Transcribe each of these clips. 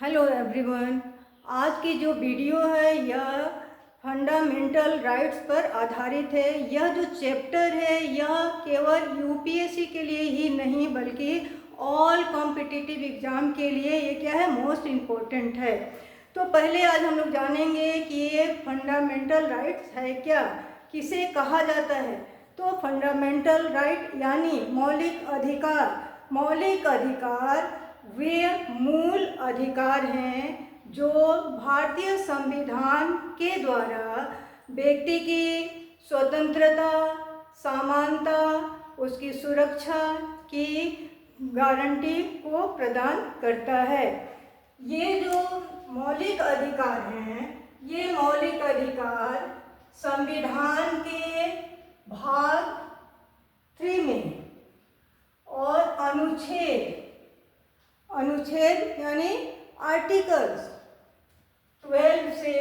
Hello everyone. आज की जो वीडियो है यह फंडामेंटल राइट्स पर आधारित है। यह जो चैप्टर है यह केवल यूपीएससी के लिए ही नहीं बल्कि ऑल कॉम्पिटिटिव एग्ज़ाम के लिए ये क्या है, मोस्ट इम्पोर्टेंट है। तो पहले आज हम लोग जानेंगे कि ये फंडामेंटल राइट्स है क्या, किसे कहा जाता है। तो फंडामेंटल राइट यानी मौलिक अधिकार। मौलिक अधिकार वे मूल अधिकार हैं जो भारतीय संविधान के द्वारा व्यक्ति की स्वतंत्रता, समानता, उसकी सुरक्षा की गारंटी को प्रदान करता है। ये जो मौलिक अधिकार हैं, ये मौलिक अधिकार संविधान के भाग 3 में और अनुच्छेद यानी आर्टिकल्स 12 से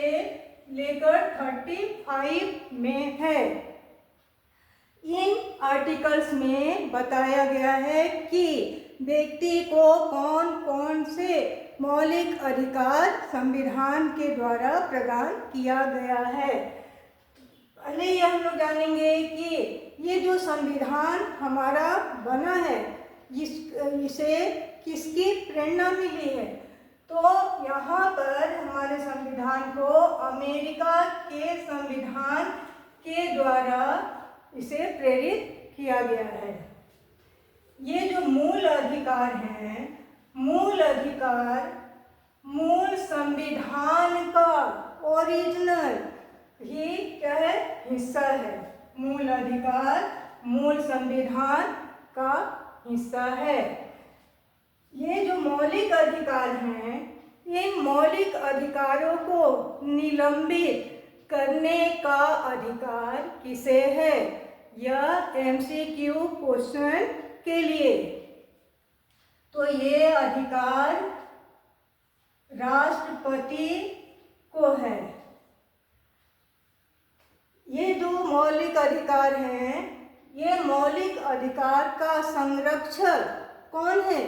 लेकर 35 में है। इन आर्टिकल्स में बताया गया है कि व्यक्ति को कौन कौन से मौलिक अधिकार संविधान के द्वारा प्रदान किया गया है। पहले ये हम लोग जानेंगे कि ये जो संविधान हमारा बना है इसे किसकी प्रेरणा मिली है। तो यहाँ पर हमारे संविधान को अमेरिका के संविधान के द्वारा इसे प्रेरित किया गया है। ये जो मूल अधिकार हैं, मूल अधिकार मूल संविधान का ओरिजिनल ही क्या है, हिस्सा है। मूल अधिकार मूल संविधान का हिस्सा है। ये जो मौलिक अधिकार हैं, इन मौलिक अधिकारों को निलंबित करने का अधिकार किसे है? यह एमसीक्यू क्वेश्चन के लिए। तो ये अधिकार राष्ट्रपति को है। ये जो मौलिक अधिकार हैं, ये मौलिक अधिकार का संरक्षक कौन है?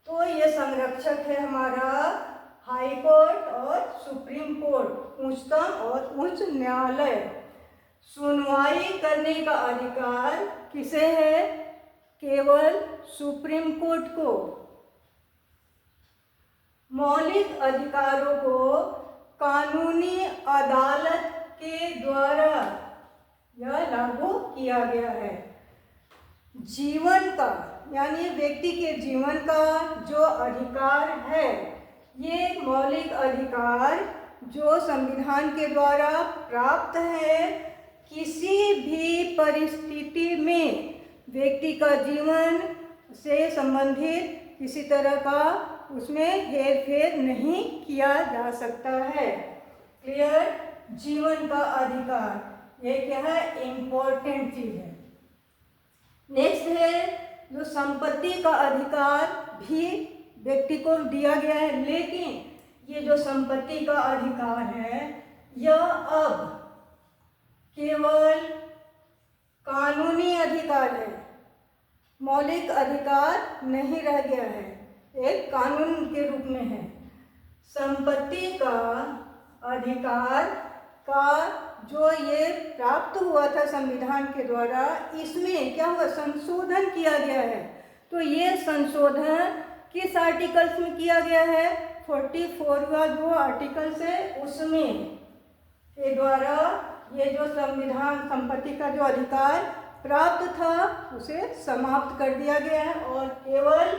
तो ये संरक्षक है हमारा हाई कोर्ट और सुप्रीम कोर्ट, उच्चतम और उच्च न्यायालय। सुनवाई करने का अधिकार किसे है? केवल सुप्रीम कोर्ट को। मौलिक अधिकारों को कानूनी अदालत के द्वारा यह लागू किया गया है। जीवन का यानी व्यक्ति के जीवन का जो अधिकार है, ये मौलिक अधिकार जो संविधान के द्वारा प्राप्त है, किसी भी परिस्थिति में व्यक्ति का जीवन से संबंधित किसी तरह का उसमें हेरफेर नहीं किया जा सकता है। क्लियर? जीवन का अधिकार ये क्या है, इम्पोर्टेंट चीज है। नेक्स्ट है जो संपत्ति का अधिकार भी व्यक्ति को दिया गया है, लेकिन ये जो संपत्ति का अधिकार है यह अब केवल कानूनी अधिकार है, मौलिक अधिकार नहीं रह गया है, एक कानून के रूप में है। संपत्ति का अधिकार का जो ये प्राप्त हुआ था संविधान के द्वारा, इसमें क्या हुआ, संशोधन किया गया है। तो ये संशोधन किस आर्टिकल्स में किया गया है? 44वां जो आर्टिकल्स है उसमें के द्वारा ये जो संविधान संपत्ति का जो अधिकार प्राप्त था उसे समाप्त कर दिया गया है और केवल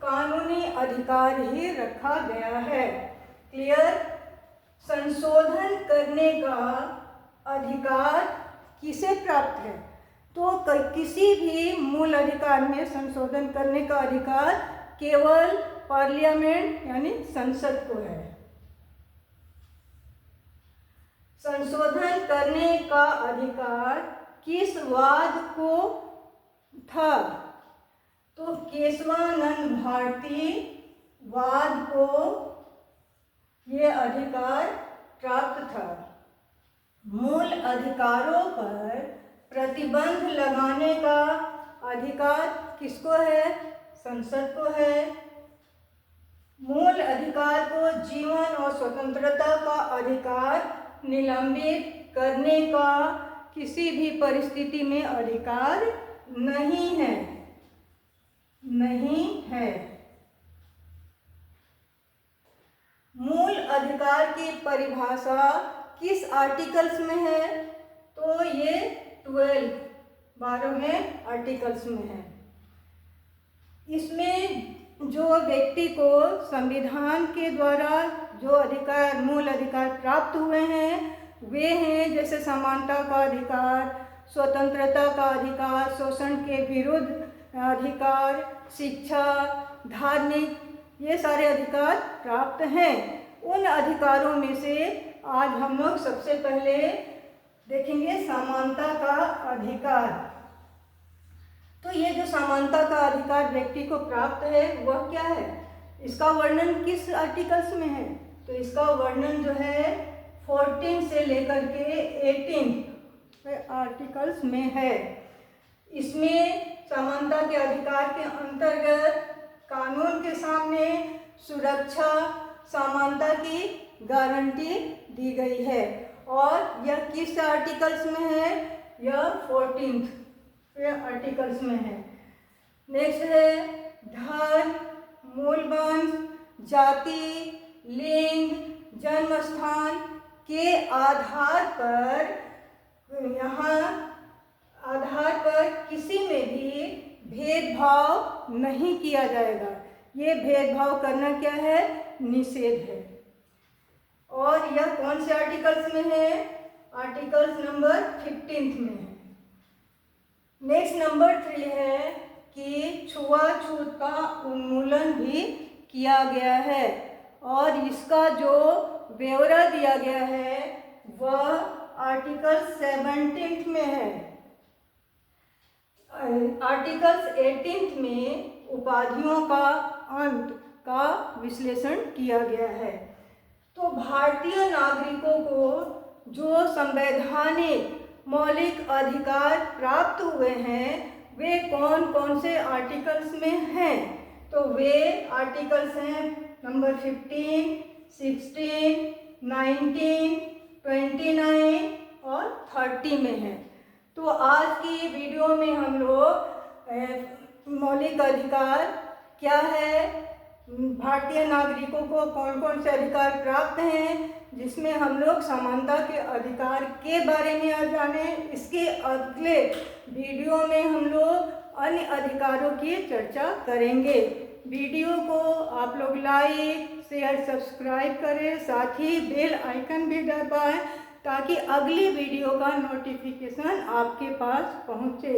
कानूनी अधिकार ही रखा गया है। क्लियर? संशोधन करने का अधिकार किसे प्राप्त है? तो किसी भी मूल अधिकार में संशोधन करने का अधिकार केवल पार्लियामेंट यानी संसद को है। संशोधन करने का अधिकार किस वाद को था? तो केशवानंद भारती वाद को ये अधिकार प्राप्त था। मूल अधिकारों पर प्रतिबंध लगाने का अधिकार किसको है? संसद को है। मूल अधिकार को जीवन और स्वतंत्रता का अधिकार निलंबित करने का किसी भी परिस्थिति में अधिकार नहीं है, नहीं है। मूल अधिकार की परिभाषा किस आर्टिकल्स में है? तो ये 12वें आर्टिकल्स में है। इसमें जो व्यक्ति को संविधान के द्वारा जो अधिकार, मूल अधिकार प्राप्त हुए हैं वे हैं जैसे समानता का अधिकार, स्वतंत्रता का अधिकार, शोषण के विरुद्ध अधिकार, शिक्षा, धार्मिक, ये सारे अधिकार प्राप्त हैं। उन अधिकारों में से आज हम लोग सबसे पहले देखेंगे समानता का अधिकार। तो ये जो समानता का अधिकार व्यक्ति को प्राप्त है वह क्या है? इसका वर्णन किस आर्टिकल्स में है? तो इसका वर्णन जो है 14 से लेकर के 18 आर्टिकल्स में है। इसमें समानता के अधिकार के अंतर्गत कानून के सामने सुरक्षा, समानता की गारंटी दी गई है। और यह किस आर्टिकल्स में है? यह 14 आर्टिकल्स में है। नेक्स्ट है धर्म, मूलवंश, जाति, लिंग, जन्म स्थान के आधार पर, यहाँ आधार पर किसी में भी भेदभाव नहीं किया जाएगा। ये भेदभाव करना क्या है? निषेध है। और यह कौन से आर्टिकल्स में है? आर्टिकल्स नंबर 15 में है। नेक्स्ट नंबर 3 है कि छुआछूत का उन्मूलन भी किया गया है और इसका जो ब्यौरा दिया गया है वह आर्टिकल 17 में है। आर्टिकल 18 में उपाधियों का अंत का विश्लेषण किया गया है। तो भारतीय नागरिकों को जो संवैधानिक मौलिक अधिकार प्राप्त हुए हैं वे कौन कौन से आर्टिकल्स में हैं? तो वे आर्टिकल्स हैं नंबर 15, 16, 19, 29 और 30 में है। तो आज की वीडियो में हम लोग मौलिक अधिकार क्या है, भारतीय नागरिकों को कौन कौन से अधिकार प्राप्त हैं, जिसमें हम लोग समानता के अधिकार के बारे में आज जाने। इसके अगले वीडियो में हम लोग अन्य अधिकारों की चर्चा करेंगे। वीडियो को आप लोग लाइक, शेयर, सब्सक्राइब करें, साथ ही बेल आइकन भी दबाएं ताकि अगली वीडियो का नोटिफिकेशन आपके पास पहुंचे।